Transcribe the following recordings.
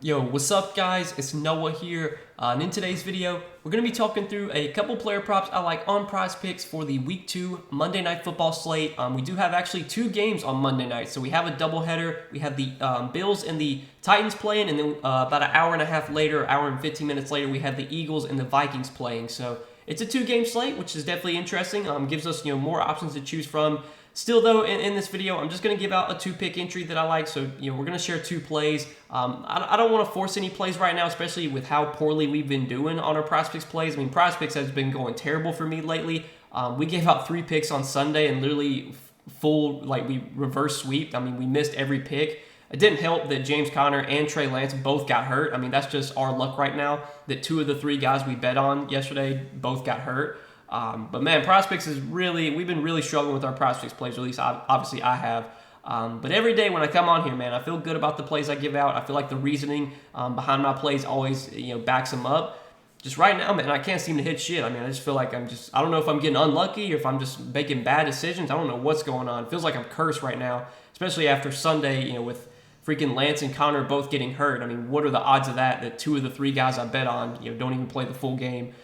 Yo, what's up guys? It's Noah here, and in today's video, we're going to be talking through a couple player props I like on Prizepicks for the Week 2 Monday Night Football slate. We do have actually two games on Monday night, so we have a doubleheader. We have the Bills and the Titans playing, and then about an hour and a half later, hour and 15 minutes later, we have the Eagles and the Vikings playing. So it's a two-game slate, which is definitely interesting. Gives us more options to choose from. Still, though, in this video, I'm just going to give out a two-pick entry that I like. So, we're going to share two plays. I don't want to force any plays right now, especially with how poorly we've been doing on our Prizepicks plays. I mean, Prizepicks has been going terrible for me lately. We gave out 3 picks on Sunday and literally we reverse sweeped. I mean, we missed every pick. It didn't help that James Conner and Trey Lance both got hurt. I mean, that's just our luck right now that 2 of the 3 guys we bet on yesterday both got hurt. But man, Prizepicks we've been really struggling with our Prizepicks plays, or at least obviously I have. But every day when I come on here, man, I feel good about the plays I give out. I feel like the reasoning behind my plays always, backs them up. Just right now, man, I can't seem to hit shit. I mean, I just feel like I don't know if I'm getting unlucky or if I'm just making bad decisions. I don't know what's going on. It feels like I'm cursed right now, especially after Sunday, with freaking Lance and Connor both getting hurt. I mean, what are the odds of that 2 of the 3 guys I bet on, don't even play the full game?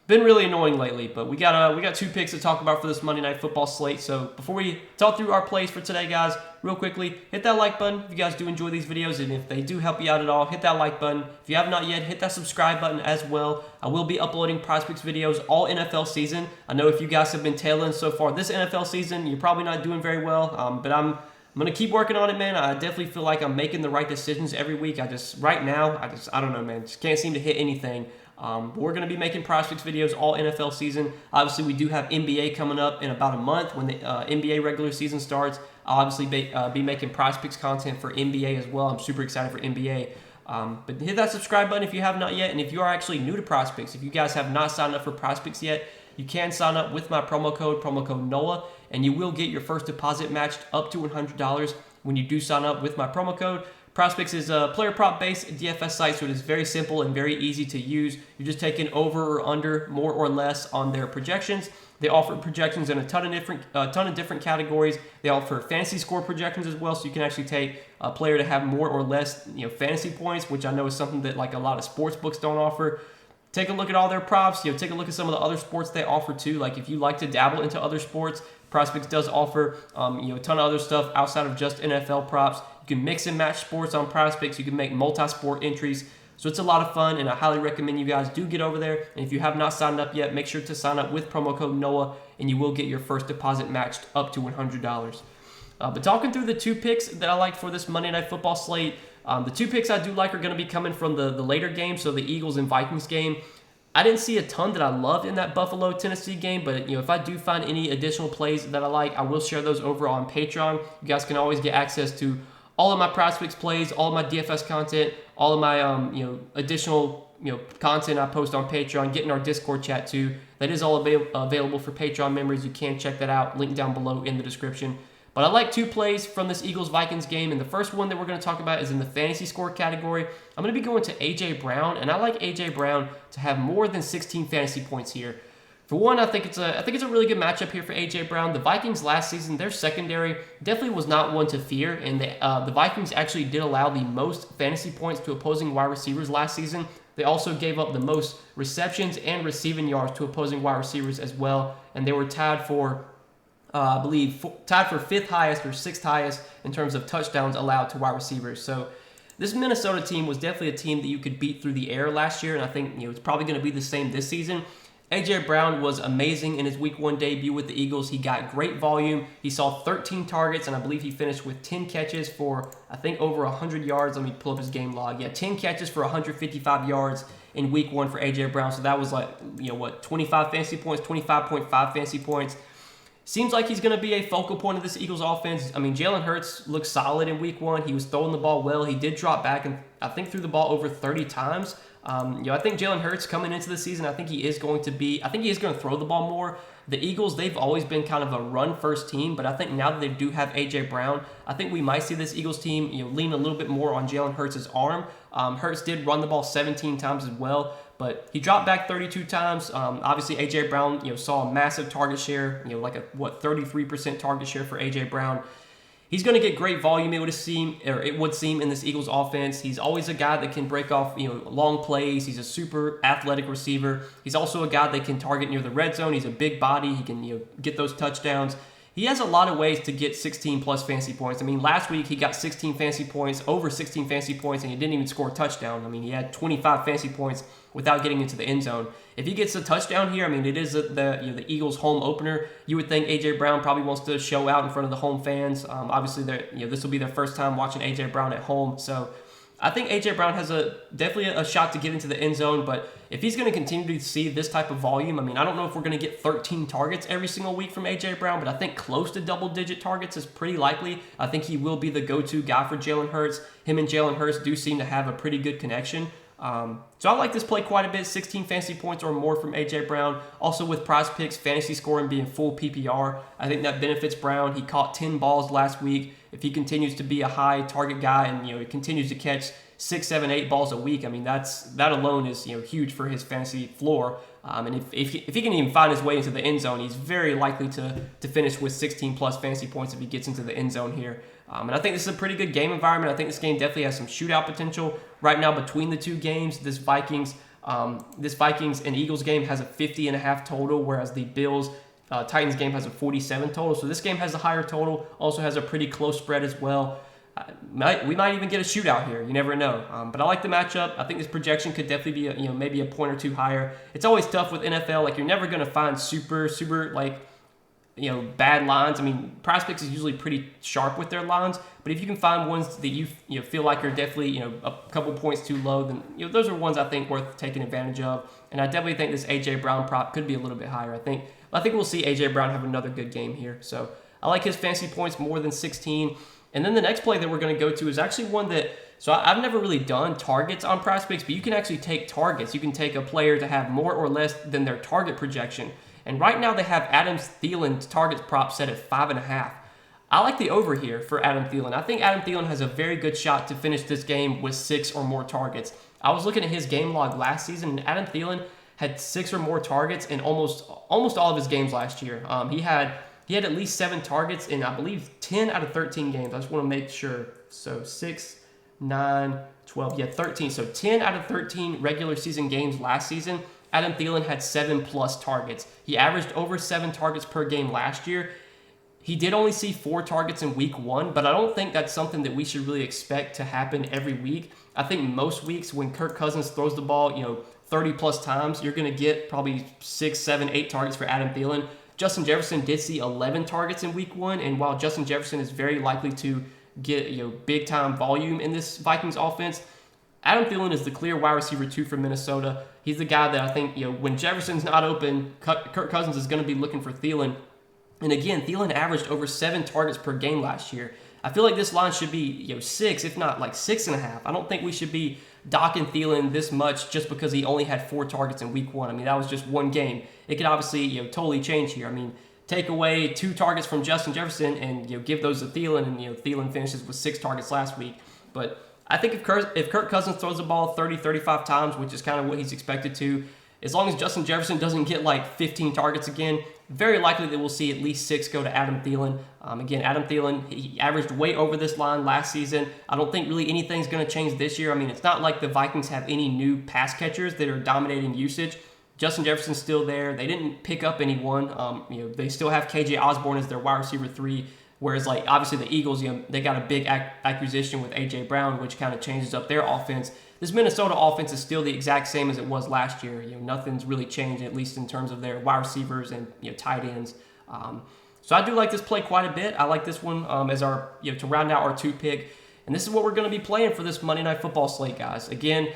Been really annoying lately, but we got 2 picks to talk about for this Monday Night Football slate. So before we talk through our plays for today, guys, real quickly, hit that like button if you guys do enjoy these videos, and if they do help you out at all, hit that like button. If you have not yet, hit that subscribe button as well. I will be uploading Prizepicks videos all NFL season. I know if you guys have been tailing so far this NFL season, you're probably not doing very well, but I'm going to keep working on it, man. I definitely feel like I'm making the right decisions every week. Right now, I don't know, man. Just can't seem to hit anything. But we're going to be making Prizepicks videos all NFL season. Obviously, we do have NBA coming up in about a month when the NBA regular season starts. I'll obviously be making Prizepicks content for NBA as well. I'm super excited for NBA. But hit that subscribe button if you have not yet. And if you are actually new to Prizepicks, if you guys have not signed up for Prizepicks yet, you can sign up with my promo code NOAH, and you will get your first deposit matched up to $100 when you do sign up with my promo code. Prizepicks is a player prop based DFS site, so it is very simple and very easy to use. You're just taking over or under, more or less on their projections. They offer projections in a ton of different categories. They offer fantasy score projections as well, so you can actually take a player to have more or less fantasy points, which I know is something that like a lot of sports books don't offer. Take a look at all their props. Take a look at some of the other sports they offer too. Like if you like to dabble into other sports, Prizepicks does offer a ton of other stuff outside of just NFL props. You can mix and match sports on Prizepicks. You can make multi-sport entries. So it's a lot of fun, and I highly recommend you guys do get over there. And if you have not signed up yet, make sure to sign up with promo code NOAH, and you will get your first deposit matched up to $100. But talking through the 2 picks that I like for this Monday Night Football slate, the 2 picks I do like are going to be coming from the later games, so the Eagles and Vikings game. I didn't see a ton that I loved in that Buffalo-Tennessee game, but if I do find any additional plays that I like, I will share those over on Patreon. You guys can always get access to all of my Prizepicks plays, all of my DFS content, all of my additional content I post on Patreon. Get in our Discord chat too. That is all available for Patreon members. You can check that out. Link down below in the description. But I like 2 plays from this Eagles-Vikings game, and the first one that we're going to talk about is in the fantasy score category. I'm going to be going to A.J. Brown, and I like A.J. Brown to have more than 16 fantasy points here. For one, I think it's a really good matchup here for A.J. Brown. The Vikings last season, their secondary definitely was not one to fear, and the Vikings actually did allow the most fantasy points to opposing wide receivers last season. They also gave up the most receptions and receiving yards to opposing wide receivers as well, and they were tied for I believe tied for 5th highest or 6th highest in terms of touchdowns allowed to wide receivers. So this Minnesota team was definitely a team that you could beat through the air last year, and I think it's probably going to be the same this season. A.J. Brown was amazing in his Week 1 debut with the Eagles. He got great volume. He saw 13 targets, and I believe he finished with 10 catches for, I think, over 100 yards. Let me pull up his game log. Yeah, 10 catches for 155 yards in Week 1 for A.J. Brown. So that was 25 fantasy points, 25.5 fantasy points. Seems like he's going to be a focal point of this Eagles offense. I mean, Jalen Hurts looked solid in Week 1. He was throwing the ball well. He did drop back and I think threw the ball over 30 times. I think Jalen Hurts coming into the season, I think he is going to throw the ball more. The Eagles, they've always been kind of a run-first team, but I think now that they do have A.J. Brown, I think we might see this Eagles team lean a little bit more on Jalen Hurts' arm. Hurts did run the ball 17 times as well, but he dropped back 32 times. Obviously, A.J. Brown saw a massive target share, 33% target share for A.J. Brown. He's going to get great volume, it would seem, in this Eagles offense. He's always a guy that can break off, long plays. He's a super athletic receiver. He's also a guy that can target near the red zone. He's a big body. He can, get those touchdowns. He has a lot of ways to get 16 plus fantasy points. I mean, last week he got 16 fantasy points, over 16 fantasy points, and he didn't even score a touchdown. I mean, he had 25 fantasy points without getting into the end zone. If he gets a touchdown here, I mean, it is the Eagles' home opener. You would think A.J. Brown probably wants to show out in front of the home fans. Obviously, this will be their first time watching A.J. Brown at home, so I think A.J. Brown has definitely a shot to get into the end zone, but if he's going to continue to see this type of volume, I mean, I don't know if we're going to get 13 targets every single week from A.J. Brown, but I think close to double-digit targets is pretty likely. I think he will be the go-to guy for Jalen Hurts. Him and Jalen Hurts do seem to have a pretty good connection. So I like this play quite a bit, 16 fantasy points or more from A.J. Brown. Also with Prizepicks, fantasy scoring being full PPR, I think that benefits Brown. He caught 10 balls last week. If he continues to be a high target guy and, he continues to catch 6, 7, 8 balls a week, I mean, that alone is, huge for his fantasy floor. And if he can even find his way into the end zone, he's very likely to finish with 16 plus fantasy points if he gets into the end zone here. And I think this is a pretty good game environment. I think this game definitely has some shootout potential. Right now, between the two games, this Vikings and Eagles game has a 50.5 total, whereas the Bills Titans game has a 47 total. So this game has a higher total, also has a pretty close spread as well. We might even get a shootout here. You never know. But I like the matchup. I think this projection could definitely be maybe a point or two higher. It's always tough with NFL. Like, you're never going to find super bad lines. I mean, Prizepicks is usually pretty sharp with their lines, but if you can find ones that you feel like are definitely a couple points too low, then those are ones I think worth taking advantage of. And I definitely think this A.J. Brown prop could be a little bit higher. I think we'll see A.J. Brown have another good game here. So I like his fantasy points more than 16. And then the next play that we're going to go to is actually one that, so I've never really done targets on Prizepicks, but you can actually take targets. You can take a player to have more or less than their target projection. And right now they have Adam Thielen's targets prop set at 5.5. I like the over here for Adam Thielen. I think Adam Thielen has a very good shot to finish this game with 6 or more targets. I was looking at his game log last season, and Adam Thielen had 6 or more targets in almost all of his games last year. He had at least 7 targets in, I believe, 10 out of 13 games. I just want to make sure. So 6, 9, 12, 13. So 10 out of 13 regular season games last season, Adam Thielen had 7 plus targets. He averaged over 7 targets per game last year. He did only see 4 targets in week 1, but I don't think that's something that we should really expect to happen every week. I think most weeks when Kirk Cousins throws the ball, 30 plus times, you're going to get probably 6, 7, 8 targets for Adam Thielen. Justin Jefferson did see 11 targets in week 1, and while Justin Jefferson is very likely to get big time volume in this Vikings offense, Adam Thielen is the clear wide receiver 2 for Minnesota. He's the guy that I think, when Jefferson's not open, Kirk Cousins is going to be looking for Thielen. And again, Thielen averaged over 7 targets per game last year. I feel like this line should be 6, if not like 6.5. I don't think we should be docking Thielen this much just because he only had 4 targets in week 1. I mean, that was just one game. It could obviously totally change here. I mean, take away 2 targets from Justin Jefferson and give those to Thielen, and Thielen finishes with 6 targets last week. But I think if Kirk Cousins throws the ball 30, 35 times, which is kind of what he's expected to, as long as Justin Jefferson doesn't get like 15 targets again, very likely that we'll see at least 6 go to Adam Thielen. Again, Adam Thielen, he averaged way over this line last season. I don't think really anything's going to change this year. I mean, it's not like the Vikings have any new pass catchers that are dominating usage. Justin Jefferson's still there. They didn't pick up anyone. They still have KJ Osborne as their wide receiver 3. Whereas, obviously the Eagles, they got a big acquisition with A.J. Brown, which kind of changes up their offense. This Minnesota offense is still the exact same as it was last year. Nothing's really changed, at least in terms of their wide receivers and tight ends. So I do like this play quite a bit. I like this one as our to round out our 2 pick. And this is what we're going to be playing for this Monday Night Football slate, guys. Again,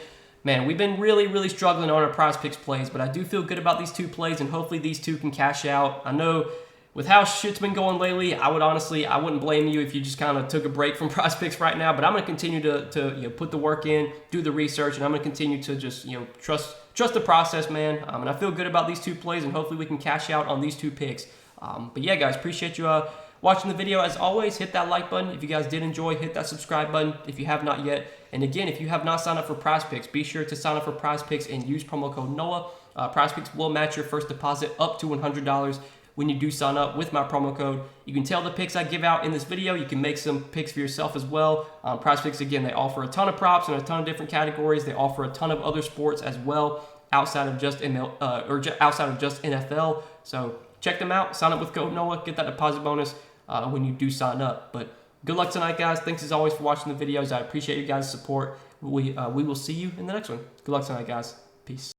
man, we've been really, really struggling on our Prizepicks plays, but I do feel good about these 2 plays, and hopefully these 2 can cash out. I know with how shit's been going lately, I wouldn't blame you if you just kind of took a break from Prizepicks right now. But I'm going to continue to put the work in, do the research, and I'm going to continue to just trust the process, man. And I feel good about these 2 plays, and hopefully we can cash out on these 2 picks. But yeah, guys, appreciate you watching the video. As always, hit that like button if you guys did enjoy. Hit that subscribe button if you have not yet. And again, if you have not signed up for Prizepicks, be sure to sign up for Prizepicks and use promo code NOAH. Prizepicks will match your first deposit up to $100. when you do sign up with my promo code. You can tell the picks I give out in this video. You can make some picks for yourself as well. Prizepicks, again, they offer a ton of props in a ton of different categories. They offer a ton of other sports as well outside of just outside of just NFL. So check them out. Sign up with code Noah. Get that deposit bonus when you do sign up. But good luck tonight, guys. Thanks as always for watching the videos. I appreciate you guys' support. We will see you in the next one. Good luck tonight, guys. Peace.